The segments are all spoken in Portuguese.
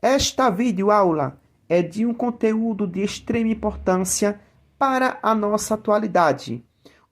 Esta videoaula é de um conteúdo de extrema importância para a nossa atualidade,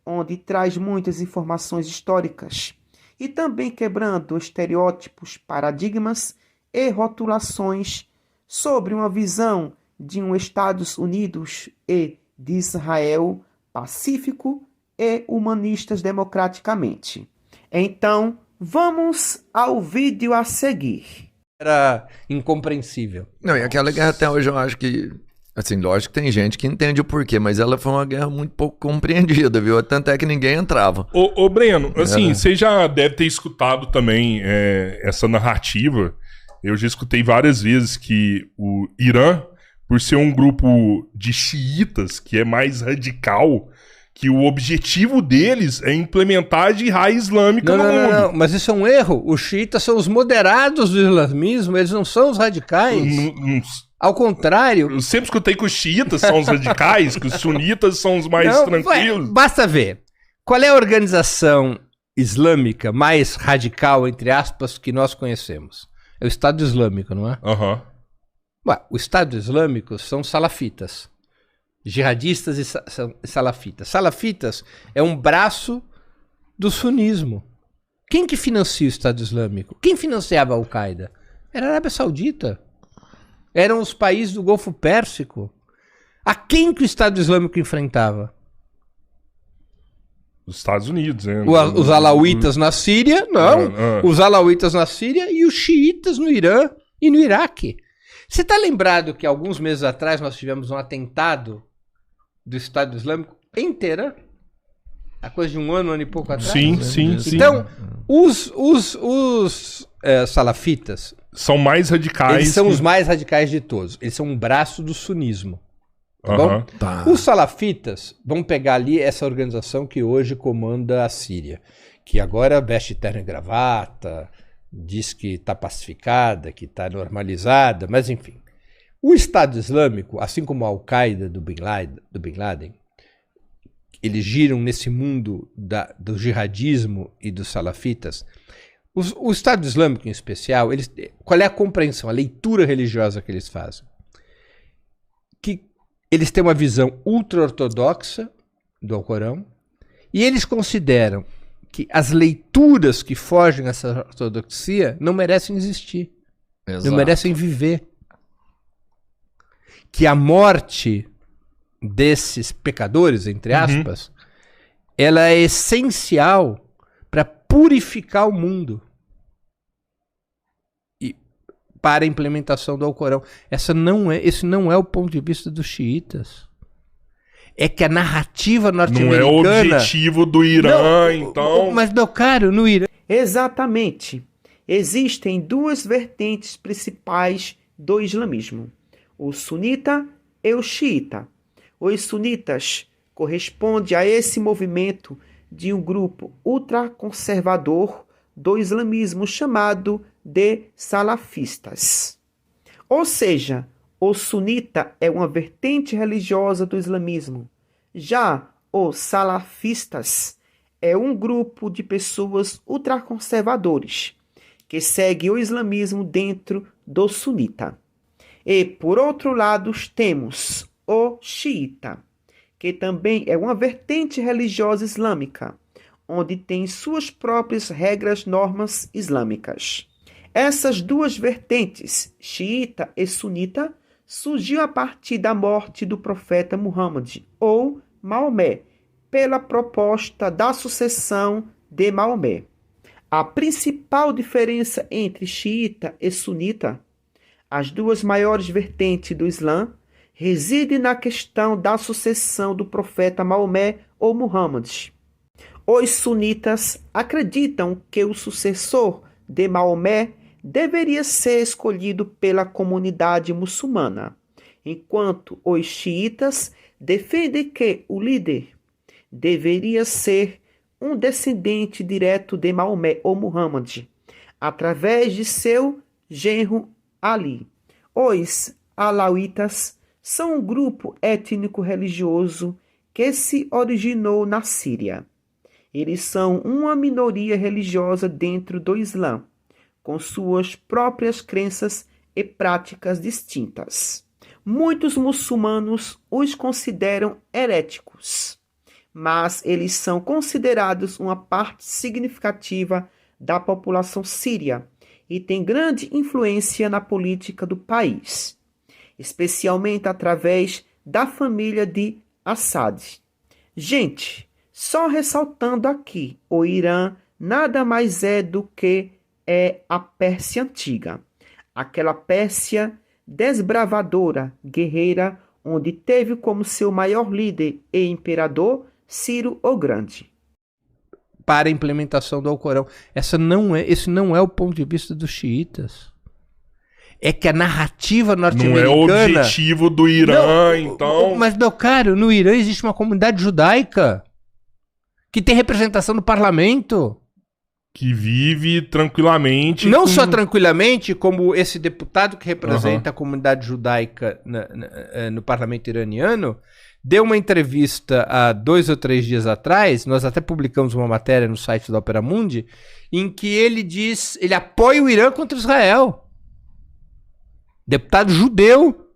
onde traz muitas informações históricas e também quebrando estereótipos, paradigmas e rotulações sobre uma visão de um Estados Unidos e de Israel pacífico e humanistas democraticamente. Então, vamos ao vídeo a seguir. Era incompreensível. Não, e aquela guerra até hoje eu acho que, assim, lógico que tem gente que entende o porquê, mas ela foi uma guerra muito pouco compreendida, viu? Tanto é que ninguém entrava. Ô Breno, assim, você já deve ter escutado também essa narrativa. Eu já escutei várias vezes que o Irã, por ser um grupo de xiitas que é mais radical, que o objetivo deles é implementar a jihad islâmica no mundo. Não, mas isso é um erro. Os xiitas são os moderados do islamismo, eles não são os radicais. Ao contrário. Eu sempre escutei que os xiitas são os radicais, que os sunitas são os mais tranquilos. Basta ver. Qual é a organização islâmica mais radical, entre aspas, que nós conhecemos? É o Estado Islâmico, não é? Aham. O Estado Islâmico são salafitas. Jihadistas e salafitas. Salafitas é um braço do sunismo. Quem que financia o Estado Islâmico? Quem financiava a Al-Qaeda? Era a Arábia Saudita. Eram os países do Golfo Pérsico. A quem que o Estado Islâmico enfrentava? Os Estados Unidos, né? Os alauítas na Síria? Não. Os alauítas na Síria e os xiitas no Irã e no Iraque. Você está lembrado que alguns meses atrás nós tivemos um atentado do Estado Islâmico em Teherã? Há coisa de um ano e pouco atrás? Sim. Então, os salafitas são mais radicais. Eles são os mais radicais de todos. Eles são um braço do sunismo. Tá bom? Tá. Os salafitas vão pegar ali essa organização que hoje comanda a Síria, que agora veste terno e gravata, diz que está pacificada, que está normalizada, mas enfim. O Estado Islâmico, assim como a Al-Qaeda do Bin Laden, eles giram nesse mundo do jihadismo e dos salafitas. O Estado Islâmico, em especial, qual é a compreensão, a leitura religiosa que eles fazem? Que eles têm uma visão ultra-ortodoxa do Alcorão e eles consideram que as leituras que fogem dessa ortodoxia não merecem existir. Exato. Não merecem viver. Que a morte desses pecadores, entre aspas, ela é essencial para purificar o mundo e para a implementação do Alcorão. Esse não é o ponto de vista dos xiitas. É que a narrativa norte-americana... Não é o objetivo do Irã, então... Mas, meu caro, no Irã... Exatamente. Existem duas vertentes principais do islamismo: o sunita e o xiita. Os sunitas correspondem a esse movimento de um grupo ultraconservador do islamismo chamado de salafistas. Ou seja, o sunita é uma vertente religiosa do islamismo. Já os salafistas é um grupo de pessoas ultraconservadores que segue o islamismo dentro do sunita. E, por outro lado, temos o xiita, que também é uma vertente religiosa islâmica, onde tem suas próprias regras, normas islâmicas. Essas duas vertentes, xiita e sunita, surgiu a partir da morte do profeta Muhammad, ou Maomé, pela proposta da sucessão de Maomé. A principal diferença entre xiita e sunita, as duas maiores vertentes do Islã, reside na questão da sucessão do profeta Maomé ou Muhammad. Os sunitas acreditam que o sucessor de Maomé deveria ser escolhido pela comunidade muçulmana, enquanto os xiitas defendem que o líder deveria ser um descendente direto de Maomé ou Muhammad, através de seu genro Ali. Os alauítas são um grupo étnico-religioso que se originou na Síria. Eles são uma minoria religiosa dentro do Islã, com suas próprias crenças e práticas distintas. Muitos muçulmanos os consideram heréticos, mas eles são considerados uma parte significativa da população síria e têm grande influência na política do país, especialmente através da família de Assad. Gente, só ressaltando aqui, o Irã nada mais é do que a Pérsia antiga, aquela Pérsia desbravadora, guerreira, onde teve como seu maior líder e imperador Ciro o Grande. Para a implementação do Alcorão. Esse não é o ponto de vista dos xiitas. É que a narrativa norte-americana... Não é o objetivo do Irã, então... Mas, meu caro, no Irã existe uma comunidade judaica que tem representação no parlamento. Que vive tranquilamente. Não só tranquilamente, como esse deputado que representa a comunidade judaica no parlamento iraniano, deu uma entrevista há 2 ou 3 dias atrás, nós até publicamos uma matéria no site da Opera Mundi, em que ele apoia o Irã contra Israel. Deputado judeu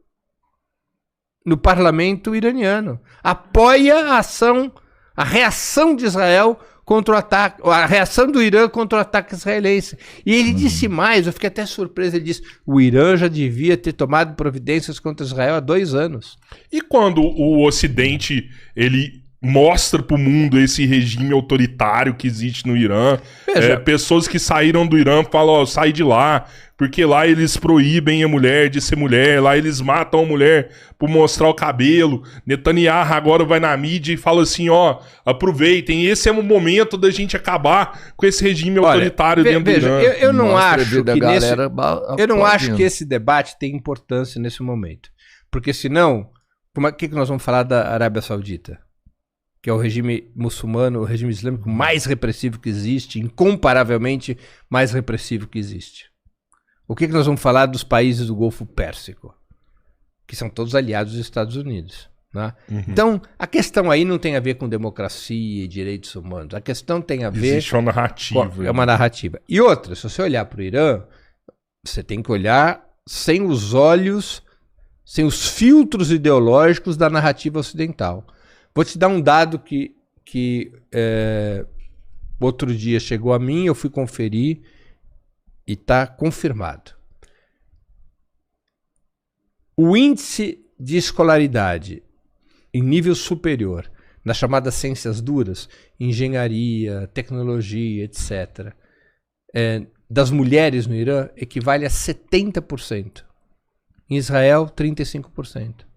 no parlamento iraniano. Apoia a reação de Israel contra o ataque, a reação do Irã contra o ataque israelense. E ele disse mais, eu fiquei até surpreso, ele disse, o Irã já devia ter tomado providências contra Israel há 2 anos. E quando o Ocidente, ele mostra para o mundo esse regime autoritário que existe no Irã, pessoas que saíram do Irã falam, ó, sai de lá, porque lá eles proíbem a mulher de ser mulher, lá eles matam a mulher por mostrar o cabelo. Netanyahu agora vai na mídia e fala assim, ó, aproveitem, esse é o momento da gente acabar com esse regime autoritário dentro do Irã. Eu não acho que esse debate tem importância nesse momento. Porque senão, o que nós vamos falar da Arábia Saudita? Que é o regime muçulmano, o regime islâmico mais repressivo que existe, incomparavelmente mais repressivo que existe. O que nós vamos falar dos países do Golfo Pérsico? Que são todos aliados dos Estados Unidos. Né? Então, a questão aí não tem a ver com democracia e direitos humanos. A questão tem a ver... Existe uma narrativa. É uma narrativa. E outra, se você olhar para o Irã, você tem que olhar sem os olhos, sem os filtros ideológicos da narrativa ocidental. Vou te dar um dado que outro dia chegou a mim, eu fui conferir e está confirmado. O índice de escolaridade em nível superior, nas chamadas ciências duras, engenharia, tecnologia, etc., das mulheres no Irã equivale a 70%. Em Israel, 35%.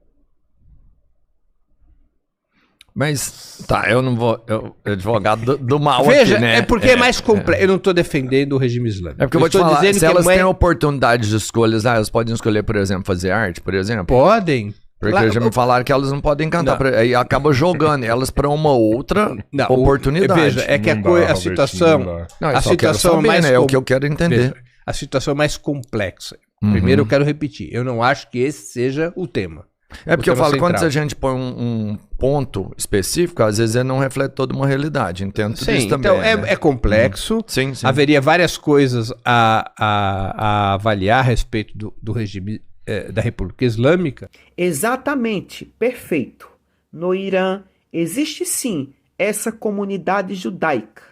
Mas, tá, eu não vou... advogado do mal Veja, aqui, né? é porque é mais complexo. Eu não estou defendendo o regime islâmico. É porque eu vou te falar, se elas têm oportunidade de escolhas, elas podem escolher, por exemplo, fazer arte, por exemplo? Podem. Porque já me falaram que elas não podem cantar. Aí acaba jogando elas para uma outra oportunidade. Veja, é que a situação... A situação mais... É o que eu quero entender. Veja, a situação mais complexa. Primeiro eu quero repetir. Eu não acho que esse seja o tema. É porque eu falo, quando a gente põe um ponto específico, às vezes ele não reflete toda uma realidade. Entendo tudo isso também. Então é complexo. Sim. Haveria várias coisas a avaliar a respeito do regime da República Islâmica. Exatamente, perfeito. No Irã existe sim essa comunidade judaica.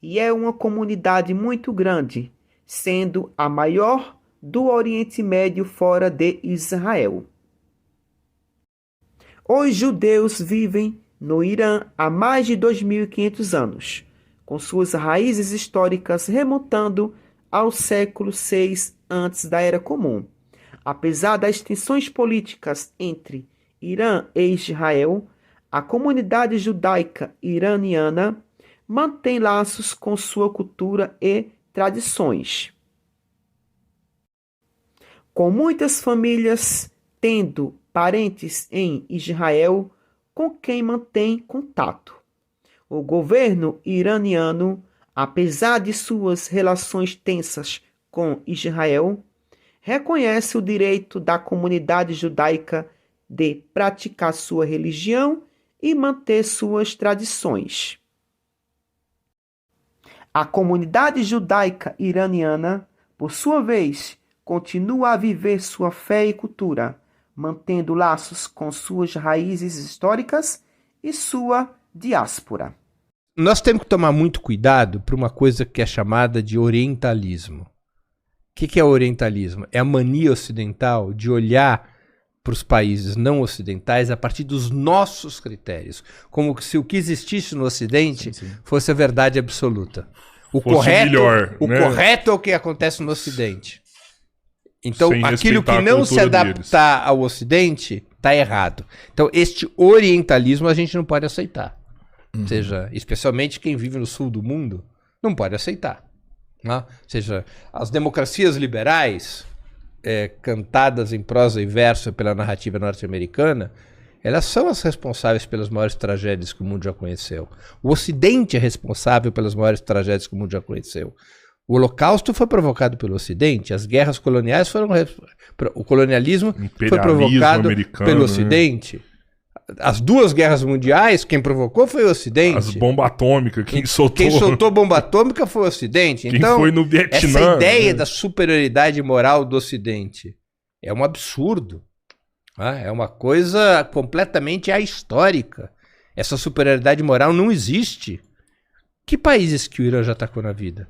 E é uma comunidade muito grande, sendo a maior do Oriente Médio fora de Israel. Os judeus vivem no Irã há mais de 2.500 anos, com suas raízes históricas remontando ao século VI antes da Era Comum. Apesar das tensões políticas entre Irã e Israel, a comunidade judaica iraniana mantém laços com sua cultura e tradições. Com muitas famílias tendo parentes em Israel com quem mantém contato. O governo iraniano, apesar de suas relações tensas com Israel, reconhece o direito da comunidade judaica de praticar sua religião e manter suas tradições. A comunidade judaica iraniana, por sua vez, continua a viver sua fé e cultura, mantendo laços com suas raízes históricas e sua diáspora. Nós temos que tomar muito cuidado para uma coisa que é chamada de orientalismo. O que é orientalismo? É a mania ocidental de olhar para os países não ocidentais a partir dos nossos critérios, como se o que existisse no Ocidente fosse a verdade absoluta. O correto é o que acontece no Ocidente. Então, Sem aquilo que respeitar a não se cultura adaptar ao Ocidente está errado. Então, este orientalismo a gente não pode aceitar. Ou seja, especialmente quem vive no sul do mundo, não pode aceitar. Né? Ou seja, as democracias liberais, cantadas em prosa e verso pela narrativa norte-americana, elas são as responsáveis pelas maiores tragédias que o mundo já conheceu. O Ocidente é responsável pelas maiores tragédias que o mundo já conheceu. O Holocausto foi provocado pelo Ocidente, as guerras coloniais foram... O colonialismo foi provocado pelo Ocidente. As duas guerras mundiais, quem provocou foi o Ocidente. As bombas atômicas, quem soltou bomba atômica foi o Ocidente. Quem então, foi no Vietnã, essa ideia da superioridade moral do Ocidente é um absurdo. É uma coisa completamente ahistórica. Essa superioridade moral não existe. Que países que o Irã já atacou na vida?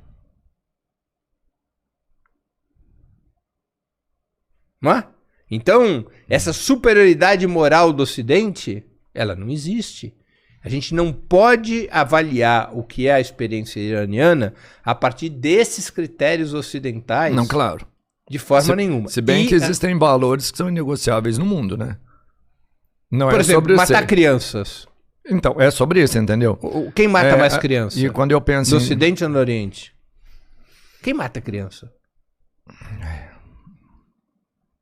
Não é? Então, essa superioridade moral do Ocidente, ela não existe. A gente não pode avaliar o que é a experiência iraniana a partir desses critérios ocidentais. Não, claro. De forma nenhuma. Se bem que existem valores que são inegociáveis no mundo, né? Não por é exemplo, sobre matar crianças. Então, é sobre isso, entendeu? Quem mata mais criança? E quando eu penso no Ocidente ou no Oriente? Quem mata criança?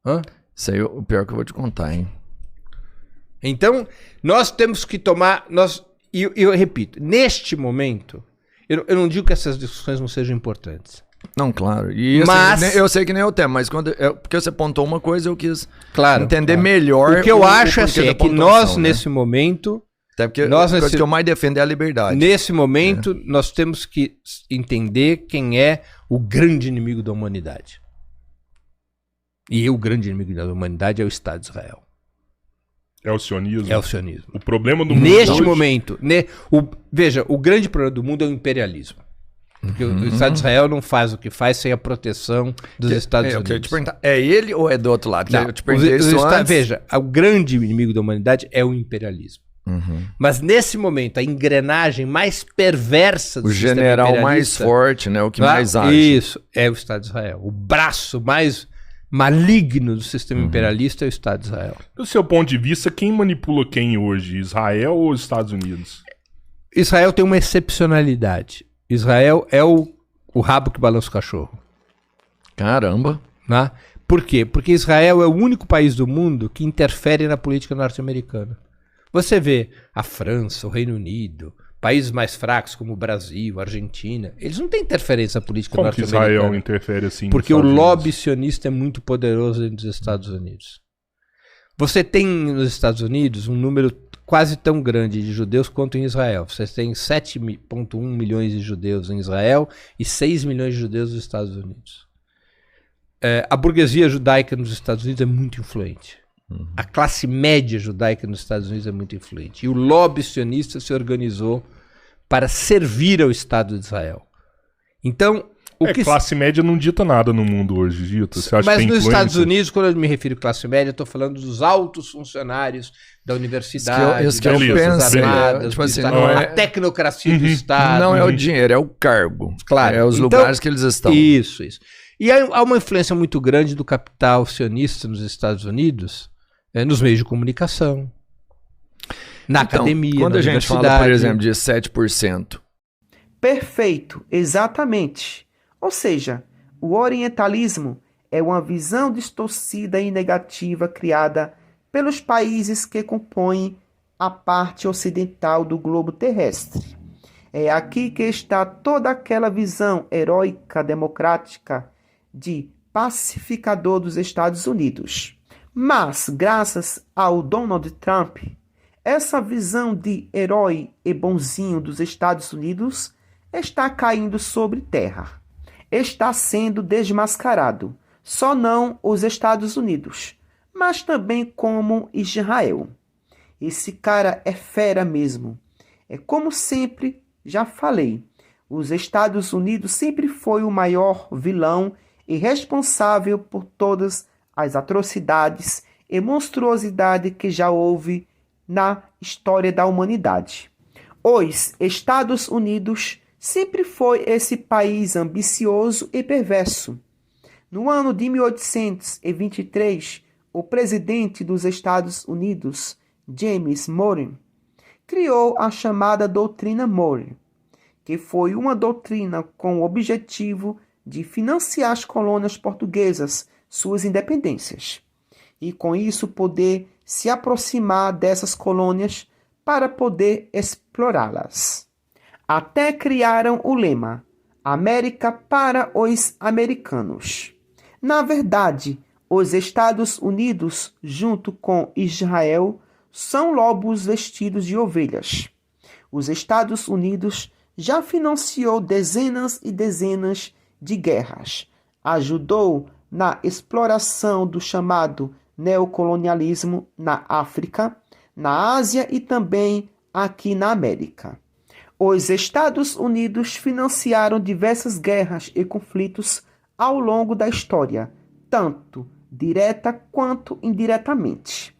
Hã? Isso aí é o pior que eu vou te contar, hein? Então, nós temos que tomar... E eu repito, neste momento, eu não digo que essas discussões não sejam importantes. Não, claro. E assim, eu sei que nem é o tema, mas porque você apontou uma coisa, eu quis entender melhor. O que eu acho assim, é que nós, nesse momento... Até porque a coisa que eu mais defendo é a liberdade. Nesse momento, nós temos que entender quem é o grande inimigo da humanidade. E o grande inimigo da humanidade é o Estado de Israel. É o sionismo? É o sionismo. O problema do mundo neste hoje... momento, veja, o grande problema do mundo é o imperialismo. Porque o Estado de Israel não faz o que faz sem a proteção dos Estados Unidos. Eu te perguntar, é ele ou é do outro lado? Não, eu te perguntei isso antes. Veja, o grande inimigo da humanidade é o imperialismo. Mas nesse momento, a engrenagem mais perversa do sistema general imperialista, mais forte, né? O que mais age. Isso, é o Estado de Israel. O braço mais maligno do sistema imperialista é o Estado de Israel. Do seu ponto de vista, quem manipula quem hoje? Israel ou os Estados Unidos? Israel tem uma excepcionalidade. Israel é o rabo que balança o cachorro. Caramba. Né? Por quê? Porque Israel é o único país do mundo que interfere na política norte-americana. Você vê a França, o Reino Unido, países mais fracos como o Brasil, a Argentina, eles não têm interferência política norte-americana. Como que Israel interfere assim? Porque o lobby sionista é muito poderoso dentro dos Estados Unidos. Você tem nos Estados Unidos um número quase tão grande de judeus quanto em Israel. Você tem 7,1 milhões de judeus em Israel e 6 milhões de judeus nos Estados Unidos. A burguesia judaica nos Estados Unidos é muito influente. A classe média judaica nos Estados Unidos é muito influente. E o lobby sionista se organizou para servir ao Estado de Israel. Então, classe média não dita nada no mundo hoje, dita. Você acha mas que tem nos Estados Unidos, quando eu me refiro à classe média, eu estou falando dos altos funcionários da universidade, das Forças Armadas, tipo assim, a tecnocracia do Estado. Não é o dinheiro, é o cargo. Claro. É os lugares que eles estão. Isso. E há uma influência muito grande do capital sionista nos Estados Unidos, nos meios de comunicação, na academia, quando na a gente fala, por exemplo, de 7%. Perfeito, exatamente. Ou seja, o orientalismo é uma visão distorcida e negativa criada pelos países que compõem a parte ocidental do globo terrestre. É aqui que está toda aquela visão heróica democrática de pacificador dos Estados Unidos. Mas, graças ao Donald Trump, essa visão de herói e bonzinho dos Estados Unidos está caindo sobre terra. Está sendo desmascarado. só não os Estados Unidos, mas também como Israel. Esse cara é fera mesmo. É como sempre já falei, os Estados Unidos sempre foi o maior vilão e responsável por todas as atrocidades e monstruosidade que já houve na história da humanidade. Os Estados Unidos sempre foi esse país ambicioso e perverso. No ano de 1823, o presidente dos Estados Unidos, James Monroe, criou a chamada Doutrina Monroe, que foi uma doutrina com o objetivo de financiar as colônias portuguesas, suas independências, e com isso poder se aproximar dessas colônias para poder explorá-las. Até criaram o lema América para os americanos. Na verdade, os Estados Unidos, junto com Israel, são lobos vestidos de ovelhas. Os Estados Unidos já financiou dezenas e dezenas de guerras, ajudou na exploração do chamado neocolonialismo na África, na Ásia e também aqui na América. Os Estados Unidos financiaram diversas guerras e conflitos ao longo da história, tanto direta quanto indiretamente.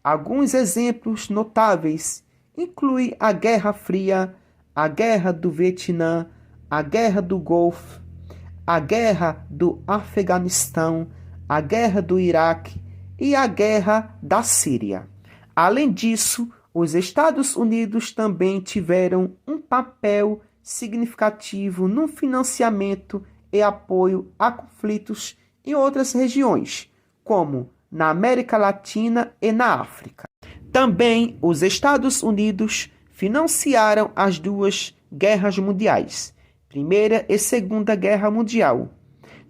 Alguns exemplos notáveis incluem a Guerra Fria, a Guerra do Vietnã, a Guerra do Golfo, a Guerra do Afeganistão, a Guerra do Iraque e a Guerra da Síria. Além disso, os Estados Unidos também tiveram um papel significativo no financiamento e apoio a conflitos em outras regiões, como na América Latina e na África. Também os Estados Unidos financiaram as duas guerras mundiais, Primeira e Segunda Guerra Mundial.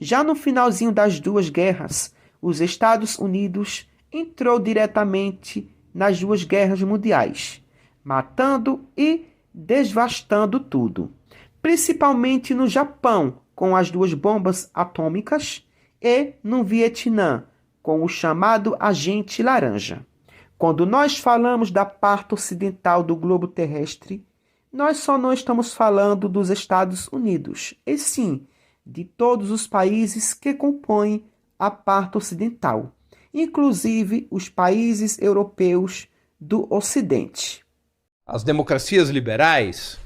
Já no finalzinho das duas guerras, os Estados Unidos entrou diretamente nas duas guerras mundiais, matando e devastando tudo, principalmente no Japão, com as duas bombas atômicas, e no Vietnã, com o chamado Agente Laranja. Quando nós falamos da parte ocidental do globo terrestre, nós só não estamos falando dos Estados Unidos, e sim de todos os países que compõem a parte ocidental, inclusive os países europeus do Ocidente. As democracias liberais,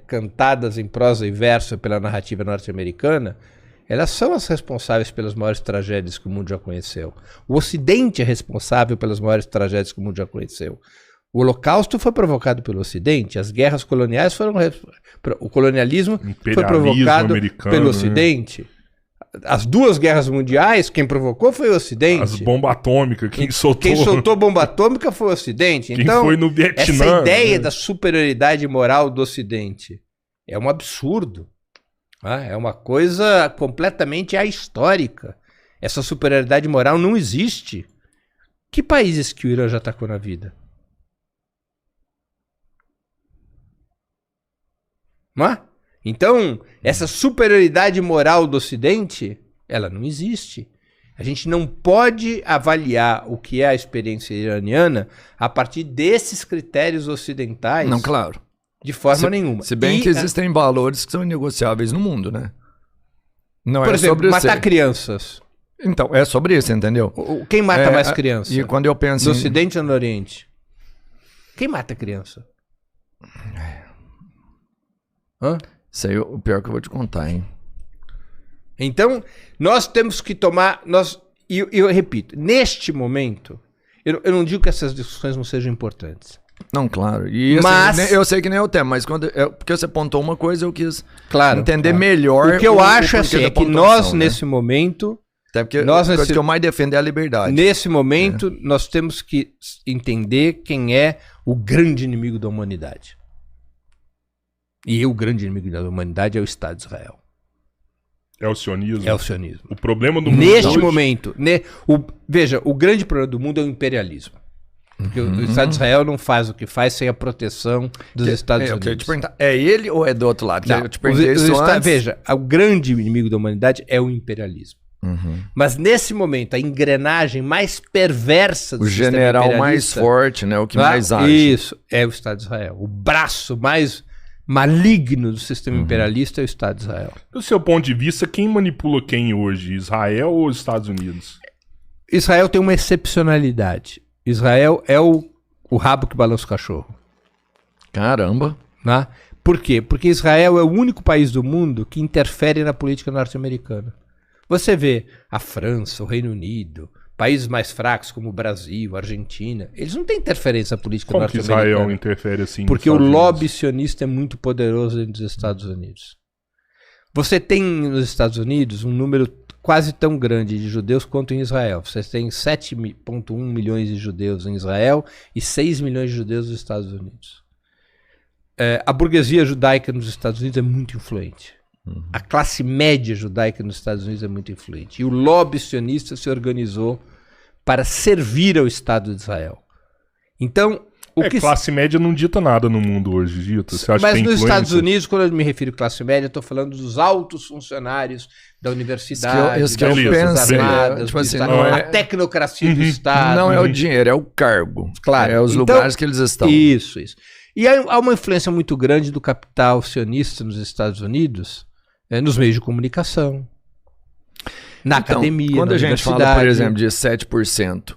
cantadas em prosa e verso pela narrativa norte-americana, elas são as responsáveis pelas maiores tragédias que o mundo já conheceu. O Ocidente é responsável pelas maiores tragédias que o mundo já conheceu. O Holocausto foi provocado pelo Ocidente, as guerras coloniais foram... O colonialismo foi provocado pelo Ocidente. Né? As duas guerras mundiais, quem provocou foi o Ocidente. As bombas atômicas, quem soltou bomba atômica foi o Ocidente. Então, foi no Vietnã, essa ideia da superioridade moral do Ocidente é um absurdo. É uma coisa completamente ahistórica. Essa superioridade moral não existe. Que países que o Irã já atacou na vida? Não é? Então, essa superioridade moral do Ocidente, ela não existe. A gente não pode avaliar o que é a experiência iraniana a partir desses critérios ocidentais. Não, claro. De forma nenhuma. Se bem que existem valores que são inegociáveis no mundo, né? Não por exemplo, matar crianças. Então, é sobre isso, entendeu? Quem mata mais criança? E quando eu penso no Ocidente ou no Oriente? Quem mata criança? Isso aí é o pior que eu vou te contar, hein? Então, nós temos que tomar... E eu repito, neste momento, eu não digo que essas discussões não sejam importantes. Não, claro. E mas... assim, eu sei que nem é o tema, mas porque você apontou uma coisa, eu quis entender claro. Melhor. O que eu acho é que nós, nesse momento... Até porque a coisa que eu mais defendo é a liberdade. Nesse momento, nós temos que entender quem é o grande inimigo da humanidade. E o grande inimigo da humanidade é o Estado de Israel. É o sionismo? É o sionismo. O problema do mundo neste hoje... momento, veja, o grande problema do mundo é o imperialismo. Porque o Estado de Israel não faz o que faz sem a proteção dos Estados Unidos. Eu te perguntar, é ele ou é do outro lado? Não, eu te perguntei isso antes. Veja, o grande inimigo da humanidade é o imperialismo. Mas nesse momento, a engrenagem mais perversa do O sistema general mais imperialista, forte, né? O que tá? mais age. Isso, é o Estado de Israel. O braço mais maligno do sistema imperialista é o Estado de Israel. Do seu ponto de vista, quem manipula quem hoje? Israel ou os Estados Unidos? Israel tem uma excepcionalidade. Israel é o rabo que balança o cachorro. Caramba. Né? Por quê? Porque Israel é o único país do mundo que interfere na política norte-americana. Você vê a França, o Reino Unido, países mais fracos como o Brasil, a Argentina, eles não têm interferência na política Como que norte-americana. Israel interfere assim? Porque nos o Estados lobby Unidos? sionista é muito poderoso dentro dos Estados Unidos. Você tem nos Estados Unidos um número quase tão grande de judeus quanto em Israel. Você tem 7,1 milhões de judeus em Israel e 6 milhões de judeus nos Estados Unidos. A burguesia judaica nos Estados Unidos é muito influente. A classe média judaica nos Estados Unidos é muito influente. E o lobby sionista se organizou para servir ao Estado de Israel. Então, Classe média não dita nada no mundo hoje, dita. Você acha Mas que tem nos Estados influência? Unidos, quando eu me refiro à classe média, eu estou falando dos altos funcionários da universidade, Isso que eu das Forças pensei, Armadas, tipo do assim, Estado, não a é- tecnocracia do Estado. Não é o dinheiro, é o cargo. Claro. É os Então, lugares que eles estão. Isso. E há uma influência muito grande do capital sionista nos Estados Unidos, nos meios de comunicação, na Então, academia, quando na a gente fala, universidade. por exemplo, de 7%,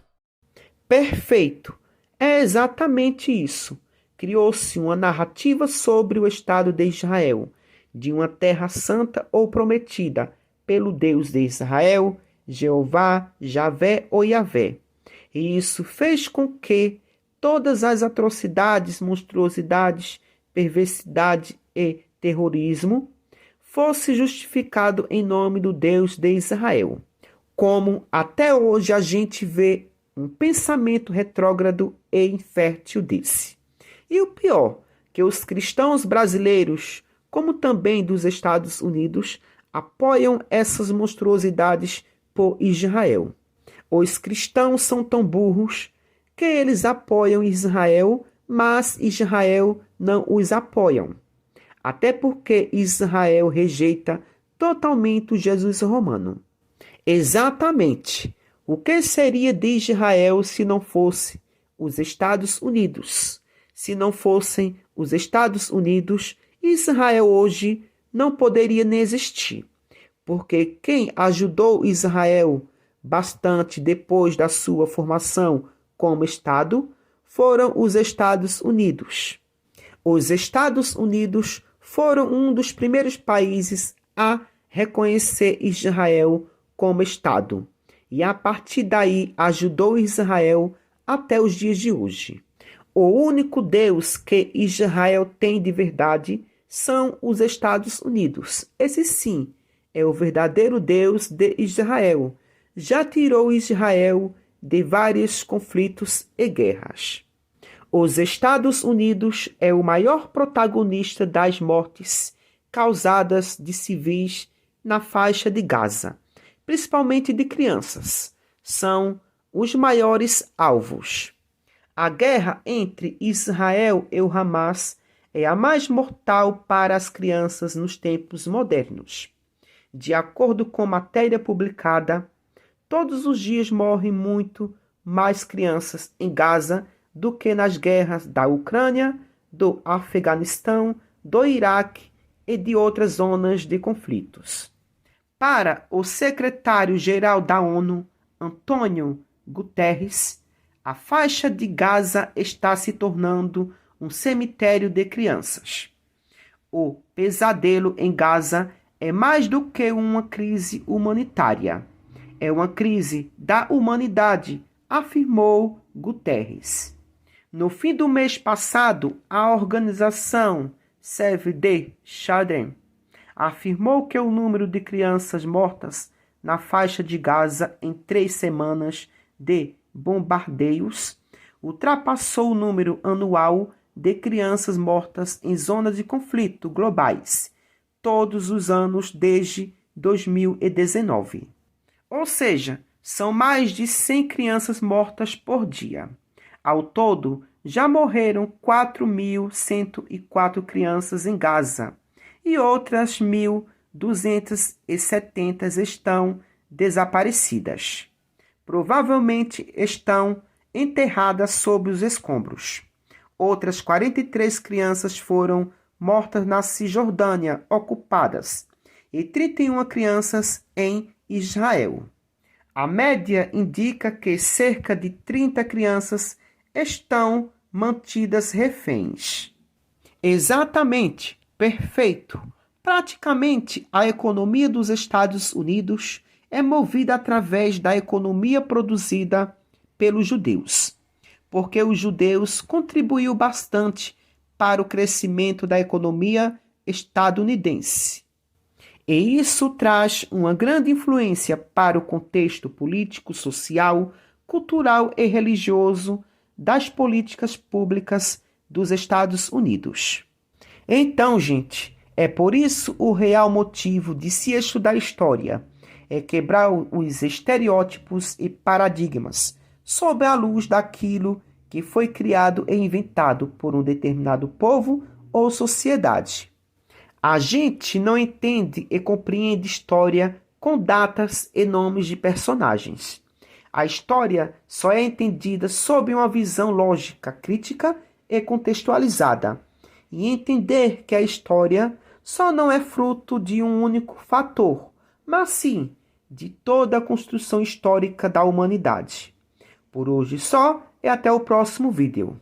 Perfeito. É exatamente isso. Criou-se uma narrativa sobre o Estado de Israel, de uma terra santa ou prometida pelo Deus de Israel, Jeová, Javé ou Yavé. E isso fez com que todas as atrocidades, monstruosidades, perversidade e terrorismo fosse justificado em nome do Deus de Israel. Como até hoje a gente vê um pensamento retrógrado e infértil desse. E o pior, que os cristãos brasileiros, como também dos Estados Unidos, apoiam essas monstruosidades por Israel. Os cristãos são tão burros que eles apoiam Israel, mas Israel não os apoiam. Até porque Israel rejeita totalmente o Jesus romano. Exatamente. O que seria de Israel se não fosse os Estados Unidos? Se não fossem os Estados Unidos, Israel hoje não poderia nem existir. Porque quem ajudou Israel bastante depois da sua formação como Estado foram os Estados Unidos. Os Estados Unidos foram um dos primeiros países a reconhecer Israel como Estado. E a partir daí ajudou Israel até os dias de hoje. O único Deus que Israel tem de verdade são os Estados Unidos. Esse sim é o verdadeiro Deus de Israel. Já tirou Israel de vários conflitos e guerras. Os Estados Unidos é o maior protagonista das mortes causadas de civis na faixa de Gaza, principalmente de crianças. São os maiores alvos. A guerra entre Israel e o Hamas é a mais mortal para as crianças nos tempos modernos. De acordo com matéria publicada, todos os dias morrem muito mais crianças em Gaza do que nas guerras da Ucrânia, do Afeganistão, do Iraque e de outras zonas de conflitos. Para o secretário-geral da ONU, Antônio Guterres, a faixa de Gaza está se tornando um cemitério de crianças. O pesadelo em Gaza é mais do que uma crise humanitária. É uma crise da humanidade, afirmou Guterres. No fim do mês passado, a organização Save the Children afirmou que o número de crianças mortas na faixa de Gaza em 3 semanas de bombardeios ultrapassou o número anual de crianças mortas em zonas de conflito globais, todos os anos desde 2019. Ou seja, são mais de 100 crianças mortas por dia. Ao todo, já morreram 4.104 crianças em Gaza e outras 1.270 estão desaparecidas. Provavelmente estão enterradas sob os escombros. Outras 43 crianças foram mortas na Cisjordânia ocupadas e 31 crianças em Israel. A média indica que cerca de 30 crianças estão mantidas reféns. Exatamente, perfeito. Praticamente a economia dos Estados Unidos é movida através da economia produzida pelos judeus, porque os judeus contribuíram bastante para o crescimento da economia estadunidense. E isso traz uma grande influência para o contexto político, social, cultural e religioso das políticas públicas dos Estados Unidos. Então, gente, é por isso o real motivo de se estudar história é quebrar os estereótipos e paradigmas sob a luz daquilo que foi criado e inventado por um determinado povo ou sociedade. A gente não entende e compreende história com datas e nomes de personagens. A história só é entendida sob uma visão lógica, crítica e contextualizada. E entender que a história só não é fruto de um único fator, mas sim de toda a construção histórica da humanidade. Por hoje só e até o próximo vídeo.